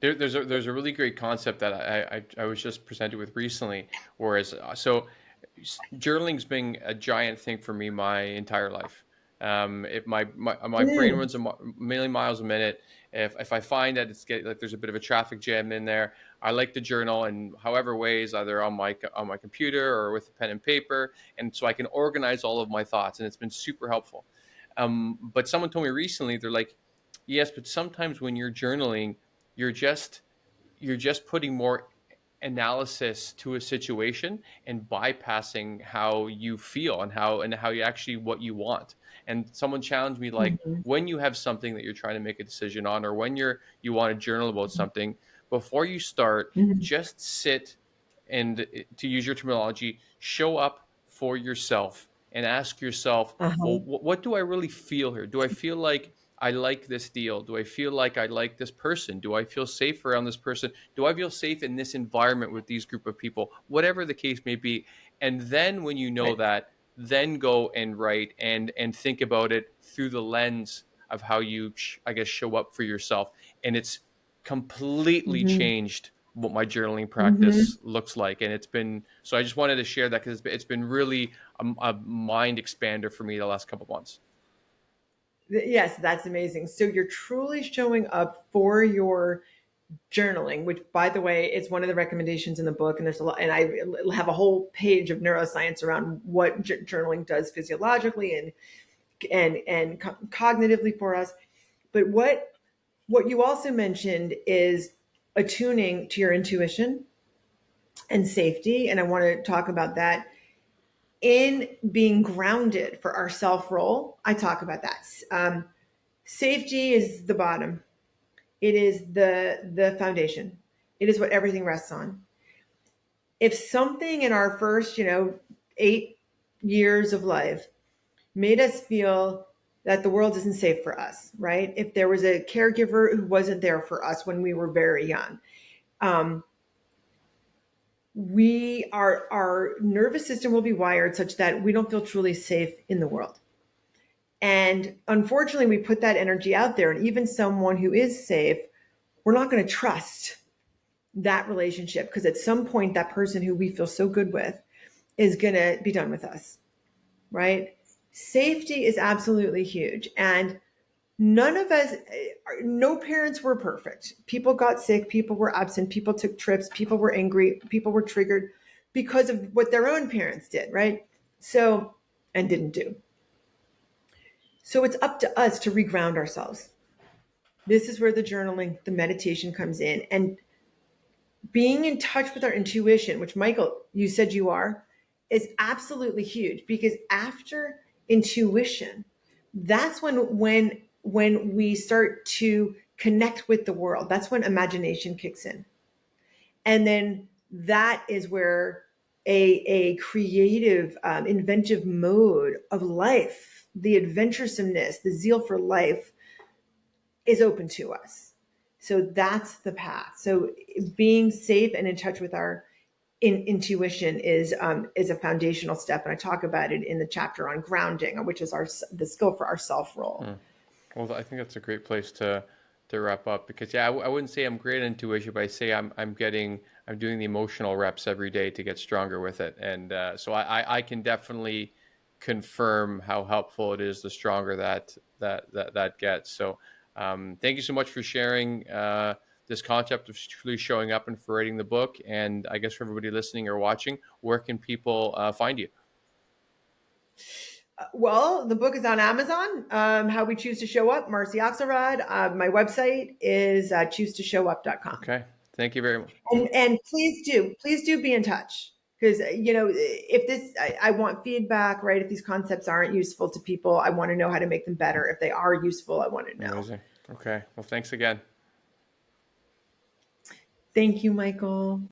There's a really great concept that I was just presented with recently, whereas journaling's been a giant thing for me my entire life. If my brain Mm, runs a million miles a minute. If I find that like there's a bit of a traffic jam in there, I like to journal in however ways, either on my computer or with a pen and paper, and so I can organize all of my thoughts, and it's been super helpful. But someone told me recently, they're like, yes, but sometimes when you're journaling, you're just you're just putting more analysis to a situation and bypassing how you feel and how you actually what you want. And someone challenged me, like, mhm, when you have something that you're trying to make a decision on, or when you want to journal about something, before you start, mhm. just sit and, to use your terminology, show up for yourself and ask yourself, well, Uh-huh. what do I really feel here? Do I feel like I like this deal? Do I feel like I like this person? Do I feel safe around this person? Do I feel safe in this environment with these group of people? Whatever the case may be. And then when you know Right. that, then go and write and think about it through the lens of how you, I guess, show up for yourself. And it's completely Mhm, changed what my journaling mhm. practice looks like. And it's been, so I just wanted to share that because it's been really a mind expander for me the last couple of months. Yes, that's amazing. So you're truly showing up for your journaling, which, by the way, is one of the recommendations in the book. And there's a lot, and I have a whole page of neuroscience around what journaling does physiologically and cognitively for us. But what you also mentioned is attuning to your intuition and safety, and I want to talk about that in being grounded for our self role. I talk about that. Safety is the bottom. It is the foundation. It is what everything rests on. If something in our first, 8 years of life made us feel that the world isn't safe for us, right? If there was a caregiver who wasn't there for us when we were very young, um, our nervous system will be wired such that we don't feel truly safe in the world. And unfortunately, we put that energy out there, and even someone who is safe, we're not going to trust that relationship because at some point, that person who we feel so good with is going to be done with us, right? Safety is absolutely huge. And none of us, no parents were perfect. People got sick, people were absent, people took trips, people were angry, people were triggered because of what their own parents did, right? So, and didn't do. So it's up to us to reground ourselves. This is where the journaling, the meditation comes in, and being in touch with our intuition, which, Michael, you said you are, is absolutely huge because after intuition, that's when we start to connect with the world. That's when imagination kicks in. And then that is where a creative, inventive mode of life, the adventuresomeness, the zeal for life is open to us. So that's the path. So being safe and in touch with our intuition is a foundational step, and I talk about it in the chapter on grounding, which is the skill for our self role. Hmm. Well, I think that's a great place to wrap up because, yeah, I wouldn't say I'm great at intuition, but I say I'm doing the emotional reps every day to get stronger with it, and so I can definitely confirm how helpful it is the stronger that gets. So, thank you so much for sharing this concept of truly showing up and for writing the book. And I guess for everybody listening or watching, where can people find you? Well, the book is on Amazon. How we choose to show up, Marcy Axelrod. My website is choosetoshow.up.com. Okay, thank you very much. And please do be in touch because if this, I want feedback, right? If these concepts aren't useful to people, I want to know how to make them better. If they are useful, I want to know. Amazing. Okay, well, thanks again. Thank you, Michael.